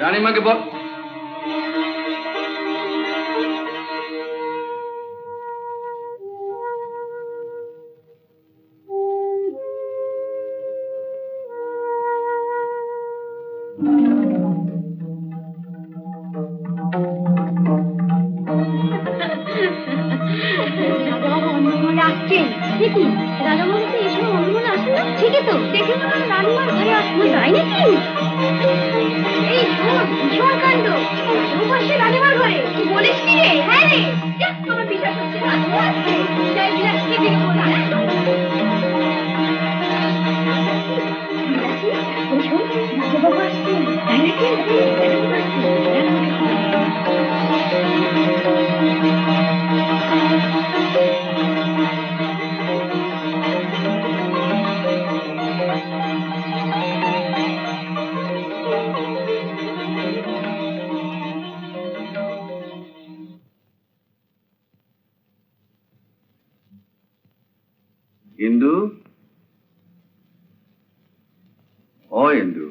রানীমাকে বল। ঠিকই তো, দেখে মনে হয় রানীমার ঘরে আসলে যায় নাকি? এই ভীষণ কাণ্ড, রানীমার ঘরে বলিস কি রে? হ্যাঁ রে, তোমার বিশ্বাস হচ্ছে না? যাই বিলাস থেকে বলা। রাজাবাবু আসছে, তাই নাকি? ইন্দু, ও ইন্দু,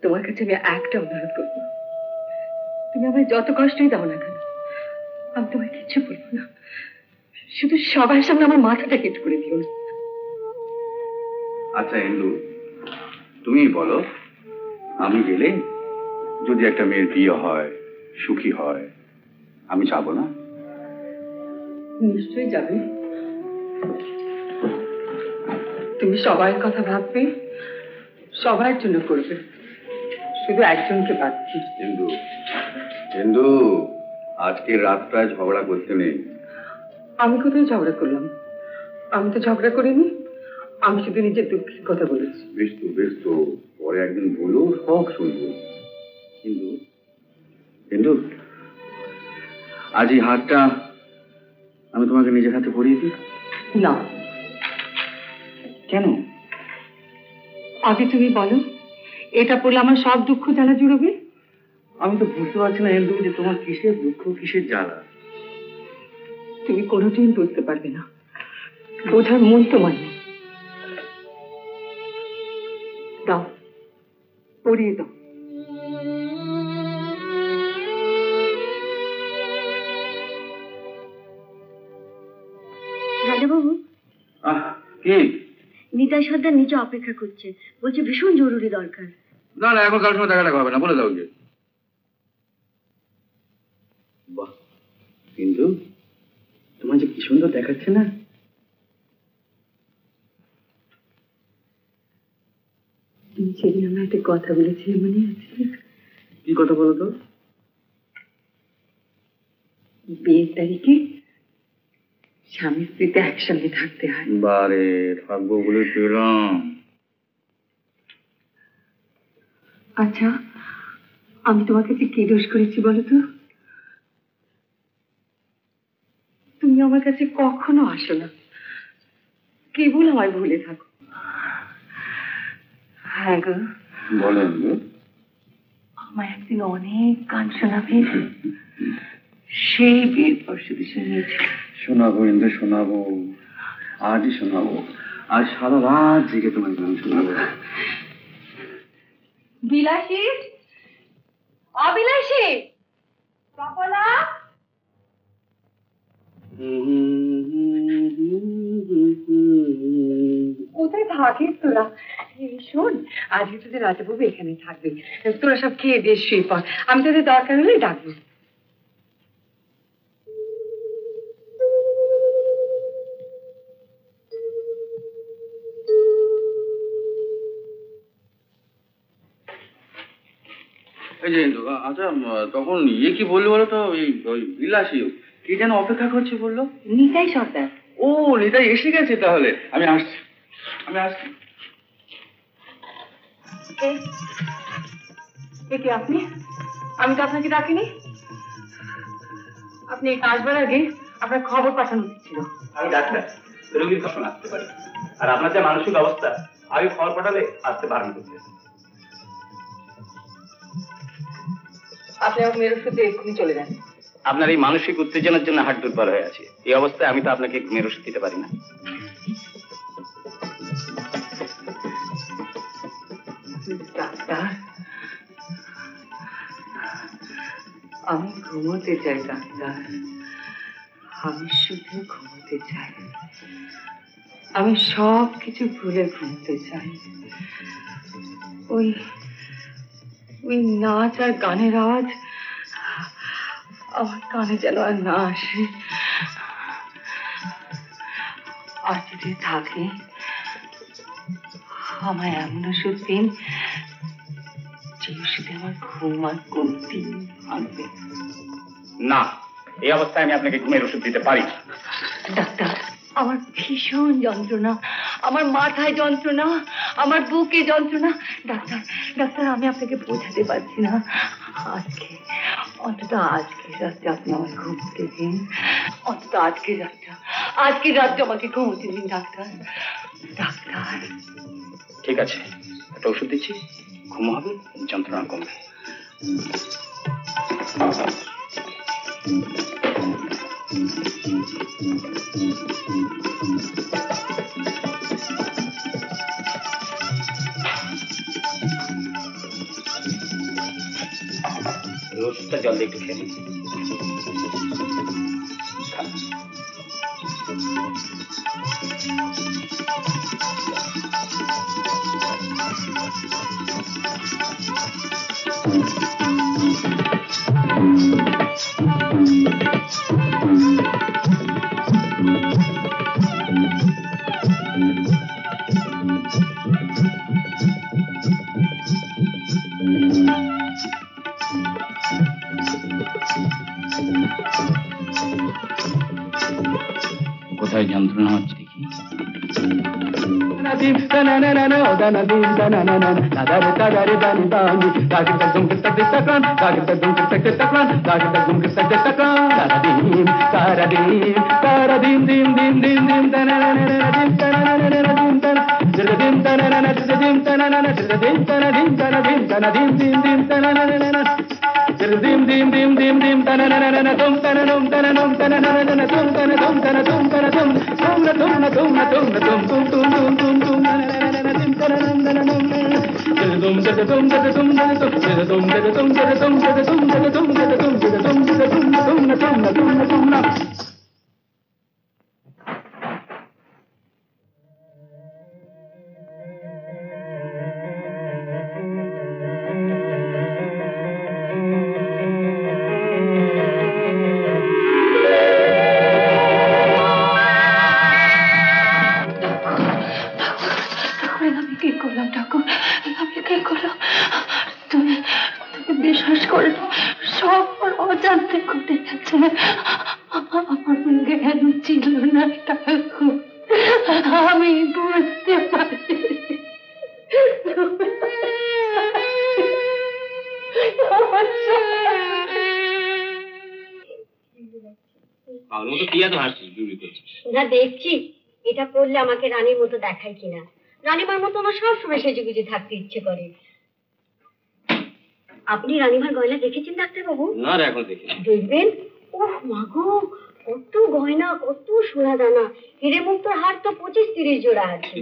তোমার কাছে আমি একটা অনুরোধ করবো, তুমি আমায় যত কষ্টই দাও না কেন, আমি তোমায় কিচ্ছু বলবো না, শুধু সবার সামনে আমার মাথাটা কেটে করে দিও না। আচ্ছা ইন্দু, তুমি বলো, আমি গেলে যদি একটা মেয়ের বিয়ে হয়, সুখী হয়, আমি যাবো না? নিশ্চয়ই যাবে, তুমি সবার কথা ভাববে, সবার জন্য করবে, শুধু একজনকে পাচ্ছি। হিন্দু হিন্দু আজকে রাতটায় ঝগড়া করতে নেই। আমি কোথায় ঝগড়া করলাম? আমি তো ঝগড়া করিনি, আমি শুধু নিজের দুঃখের কথা বলেছি। বেশ তো পরে একদিন বলো, সব শুনবো। হিন্দু হিন্দু আজ এই হাতটা আমি তোমাকে নিজের হাতে পরিয়ে দিই। না। কেন? আগে তুমি বলো, এটা পড়লে আমার সব দুঃখ জ্বালা জুড়বে? আমি তো বুঝতে পারছি না হিন্দু যে তোমার কিসের দুঃখ, কিসের জ্বালা। তুমি কোনোদিন বুঝতে পারবে না, বোঝার মন তোমার নেই। দাও, পড়িয়ে দাও। রাজাবাবু, কি? নিতাই সর্দার নিচে অপেক্ষা করছে, বলছে ভীষণ জরুরি দরকার। না না, এখন কার সময় দেখা হবে না, বলে দাও যে। বাহ কিন্তু তোমার যে কি সুন্দর দেখাচ্ছে না। তুমি সেদিন আমার একটা কথা বলেছিলে, মনে আছে? কি কথা বলো তো? বিয়ের তারিখে স্বামী স্ত্রীতে একসঙ্গে থাকতে হয়। বারে থাকবো বলে পেলাম। আচ্ছা, আমি তোমার কাছে কি দোষ করেছি বলো তো? তুমি আমার কাছে কখনো আসো না, কেবল আমায় ভুলে থাকো। হ্যাঁ গো, বলেন। আমার একদিন অনেক গান শোনাবে, সেই বিয়ের পর শুধু শুনিয়েছিল। শোনাবো ইন্দ্র, শোনাবো, আজই শোনাবো। আজ সারা রাত জেগে তোমার গান শোনাবো। বিলাসী, অবিলাসী, কপলা, কোথায় থাকিস তোরা? শোন, আজকে তোদের রাজাবাবু এখানে থাকবে, তোরা সব খেয়ে দিয়ে শুয়ে পড়, আমি তোদের দরকার হলে ডাকবো। এই যে ইন্দু, আচ্ছা তখন ইয়ে কি বললো বলো তো? ওই বিলাসী কি যেন অপেক্ষা করছে বললো? নিতাই সর্দার। ও নিতাই এসে গেছে, তাহলে আমি আসছি, আমি আসছি। কে আপনি? আমি তো আপনাকে ডাকিনি। আপনি আসবার আগে আপনার খবর পাঠানো উচিত ছিল। আমি ডাক্তার, রোগীর কখন আসতে পারি, আর আপনার যে মানসিক অবস্থা, আমি খবর পাঠালে আসতে বারণ করতে। আপনি আমাকে মেরে ওষুধ দিয়ে এক্ষুনি চলে যান। আপনার এই মানসিক উত্তেজনার জন্য হাট দুর্বল হয়ে আছে, এই অবস্থায় আমি তো আপনাকে ঘুমের ওষুধ দিতে পারি না। ডাক্তার, আমি ঘুমোতে চাই ডাক্তার, আমি শুধু ঘুমোতে চাই, আমি সব কিছু ভুলে ঘুমোতে চাই। ওই ওই নাচ আর গানের আওয়াজ আমার কানে যেন আর না আসে। আর যদি থাকে, আমায় এমন ওষুধ দিন যে ওষুধে আমার ঘুম আর কোনদিন আনবে না। এই অবস্থায় আমি আপনাকে ঘুমের ওষুধ দিতে পারি না। ডাক্তার, আমার ভীষণ যন্ত্রণা, আমার মাথায় যন্ত্রণা, আমার বুকে যন্ত্রণা। ডাক্তার ডাক্তার, আমি আপনাকে বোঝাতে পারছি না। আজকে, অন্তত আজকে রাত্রে আপনি আমায় ঘুমোতে দিন, অন্তত আজকে রাত্রে আমাকে ঘুমোতে দিন ডাক্তার। ডাক্তার, ঠিক আছে, একটা ওষুধ দিচ্ছি, ঘুম হবে, যন্ত্রণা কমবে। ওষুধটা জল দিয়ে একটু খেয়ে নিন। কোথায় যন্ত্রণা হচ্ছে দেখি। বিশ্বাস করে সব অজান্তে ঘটে গেছে। আমার জ্ঞান ছিল না, আমি বুঝতে পারি। না দেখছি এটা করলে আমাকে রানীর মতো দেখায় কিনা। রানীমার মতো আমার সবসময় সেজে গুজে থাকতে ইচ্ছে করে। আপনি রানীমার গয়না দেখেছেন ডাক্তারবাবু? না রে, এখন দেখি। দেখবেন। ওহ মাগো, কত গয়না, কত সোনা দানা, হিরে মুক্তোর হার তো 25-30 জোড়া আছে।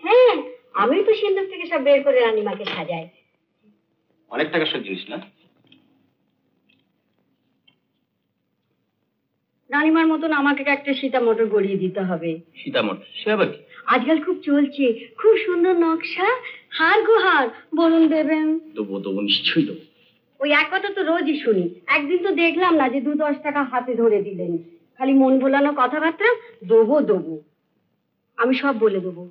হ্যাঁ, আমি তো সিন্ধুক থেকে সব বের করে রানীমাকে সাজাই। অনেক টাকা সব জিনিস না? রানীমার মতন আমাকে একটা সীতা মোটর গড়িয়ে দিতে হবে। সীতা মোটর? সে আবার কি? আজকাল খুব চলছে, খুব সুন্দর নকশা, হার গো হার। বলুন দেবেন? দেবো দেবো, নিশ্চয়ই দেবো। ওই এক কথা তো রোজই শুনি, একদিন তো দেখলাম না যে 2-10 টাকা হাতে ধরে দিলেন। খালি মন ভোলানো কথাবার্তা, দেবো দেবো। আমি সব বলে দেবো।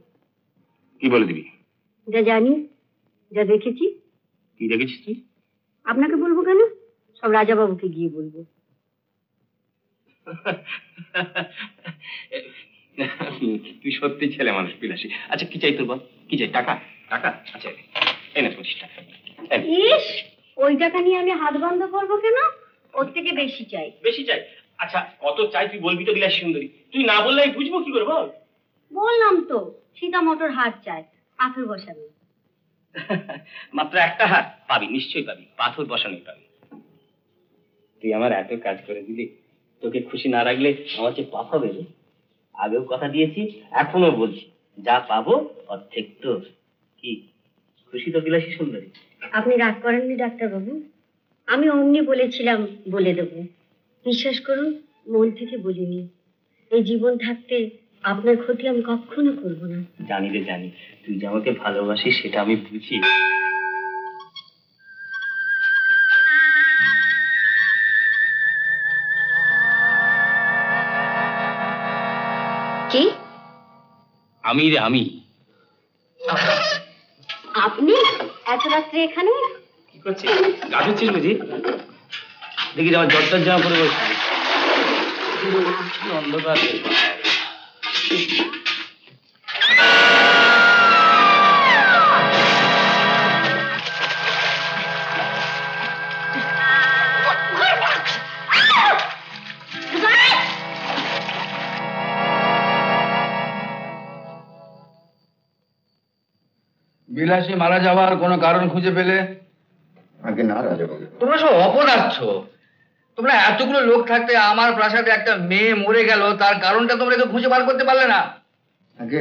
কি বলে দিবি? যা জানি, যা দেখেছি। কি দেখেছিস তুই? আপনাকে বলবো কেন, সব রাজাবাবুকে গিয়ে বলবো। তুই সত্যি ছেলে মানুষ বিলাসী। আচ্ছা কি চাই তোর বল? কি চাই? টাকা? টাকা? আচ্ছা এনে 25 টাকা। ইস, ওই টাকা নিয়ে আমি হাত বন্ধ করবো কেন? ওর থেকে বেশি চাই। বেশি চাই? আচ্ছা কত চাই তুই বলবি তো বিলাসী সুন্দরী। তুই না বললে আমি বুঝবো কি করে বল? বললাম তো সীতা মোটর হাত চাই, পাথর বসানো। মাত্র একটা হাত? পাবি, নিশ্চয়ই পাবি, পাথর বসানোই পাবি। তুই আমার এত কাজ করে দিলি, তোকে খুশি না রাখলে আমার চেয়ে পাপ হবে রে। আগেও কথা দিয়েছি, এখনো বলছি, যা পাবো অর্ধেক তোর। কি খুশি তো বিলাসী সুন্দরী? আপনি রাগ করেননি ডাক্তারবাবু? আমি অমনি বলেছিলাম বলে দেবো। বিশ্বাস করুন, মন থেকে বলিনি। এই জীবন থাকতে আপনার ক্ষতি আমি কখনো করবো না। জানি রে জানি, তুই যে আমাকে ভালোবাসিস সেটা আমি বুঝি। কি? আমি রে আমি। আপনি এত রাত্রে এখানে কি করছিস? গা ধুচ্ছিস বুঝি? দেখি আমার জ্বর জামা পরে বসে অন্ধকার। বিলাসী মারা যাওয়ার কোনো কারণ খুঁজে পেলে? আগে না রাজাবাবু। তোমরা সব অপদার্থ। তোমরা এতগুলো লোক থাকতে আমার প্রাসাদে একটা মেয়ে মরে গেল, তার কারণটা তোমরা কেউ খুঁজে বার করতে পারলে না? আগে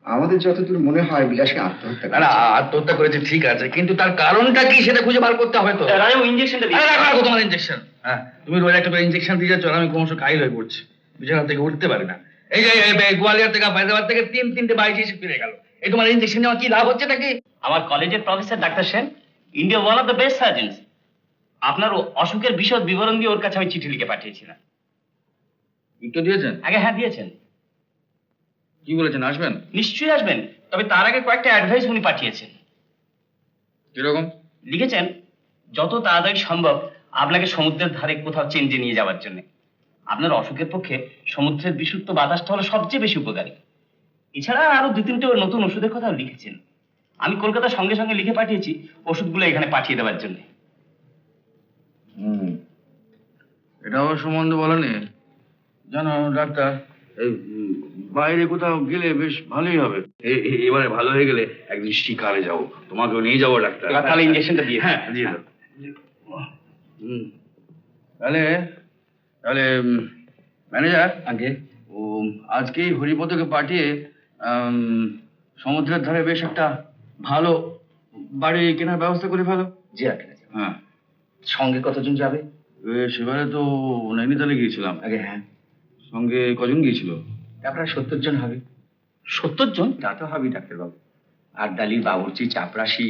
আমাদের যতদূর মনে হয় বিলাসী আত্মহত্যা না, আত্মহত্যা করেছে ঠিক আছে, কিন্তু তার কারণটা কি সেটা খুঁজে বার করতে হবে তো। ইঞ্জেকশনটা রাখো তোমার ইঞ্জেকশন। হ্যাঁ, তুমি রোজ একটা ইঞ্জেকশন দিয়ে যাচ্ছ, আমি ক্রমশ কাইল হয়ে পড়ছি, বিছানা থেকে উঠতে পারি না। এই যে গোয়ালিয়র থেকে ফায়দাবাদ থেকে 3-3টে বাইশ এসে ফিরে গেল। এই তোমার ইঞ্জেকশন নেওয়া কি লাভ হচ্ছে নাকি? আমার কলেজের professor doctor Sen, India one of the best surgeons, আপনার অসুখের বিশদ বিবরণ দিয়ে ওর কাছে আমি চিঠি লিখে পাঠিয়েছিলাম। উত্তর দিয়েছেন? আগে হ্যাঁ দিয়েছেন। কি বলেছেন? আসবেন? নিশ্চয়ই আসবেন, তবে তার আগে কয়েকটা অ্যাডভাইস উনি পাঠিয়েছেন। কিরকম? লিখেছেন যত তাড়াতাড়ি সম্ভব আপনাকে সমুদ্রের ধারে কোথাও চেঞ্জে নিয়ে যাওয়ার জন্য। আপনার অসুখের পক্ষে সমুদ্রের বিশুদ্ধ বাতাসটা হলো সবচেয়ে বেশি উপকারী। এছাড়া আরো 2-3টে নতুন ওষুধের কথাও লিখেছেন। আমি কলকাতার সঙ্গে সঙ্গে লিখে পাঠিয়েছি ওষুধগুলো এখানে পাঠিয়ে দেওয়ার জন্য। এটা আমার সম্বন্ধে বলা নেই। জানো ডাক্তার, এই বাইরে কোথাও গেলে বেশ ভালোই হবে। এবারে ভালো হয়ে গেলে একদিন শিকারে যাবো, তোমাকেও নিয়ে যাবো ডাক্তার। তাহলে ইঞ্জেকশনটা দিয়ে হ্যাঁ দিয়ে দাও। তাহলে তাহলে ম্যানেজার আগে ও আজকেই হরিপদকে পাঠিয়ে সমুদ্রের ধারে বেশ একটা ভালো বাড়ি কেনার ব্যবস্থা করে ফেলো। জি রাখেন। হ্যাঁ, সঙ্গে কতজন যাবে? সেবারে তো নৈনিতালে গিয়েছিলাম। আগে হ্যাঁ, সঙ্গে কজন গিয়েছিল? আপনার 70 জন হবে। 70 জন? তা তো হবে ডাক্তারবাবু। আর ডালি, বাবুর্চি, চাপরাশি,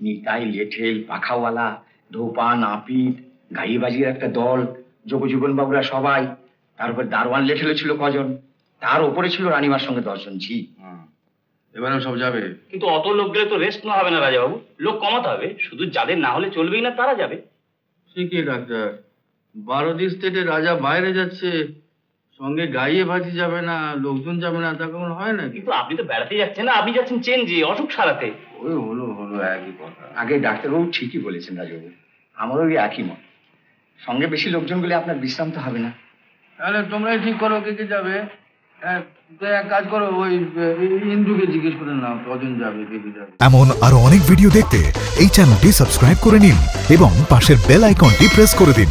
নিতাই, লেঠেল, পাখাওয়ালা, ধোপা, নাপিত, গাড়িবাজির একটা দল, যোগজীবন বাবুরা সবাই, তারপর দারোয়ান লেঠেলে ছিল কজন, তার উপরে ছিল রানীমার সঙ্গে 10 জন। জি, এবারে সব যাবে। কিন্তু অত লোক গেলে তো রেস্ট না হবে না রাজাবাবু, লোক কমাতে হবে। শুধু যাদের না হলে চলবেই না তারা যাবে। ঠিকই ডাক্তার, 12 স্টেটে রাজা বাইরে যাচ্ছে, সঙ্গে গাইয়ে ভাজি যাবে না, লোকজন যাবে না, তা কখন হয় না? কিন্তু আপনি তো বেড়াতে যাচ্ছেন না, আপনি যাচ্ছেন চেঞ্জে, অসুখ সারাতে। ওই হলো একই কথা। আগে ডাক্তারবাবু ঠিকই বলেছেন রাজাবাবু, আমারও ওই একই মত। সঙ্গে বেশি লোকজন গেলে আপনার বিশ্রাম তো হবে না। তাহলে তোমরাই ঠিক করো কে কে যাবে। এক কাজ করো, ওই ইন্দুকে জিজ্ঞেস করে নাও কজন যাবে, কে কে যাবে। এমন আরো অনেক ভিডিও দেখতে এই চ্যানেলটি সাবস্ক্রাইব করে নিন এবং পাশের বেল আইকনটি প্রেস করে দিন।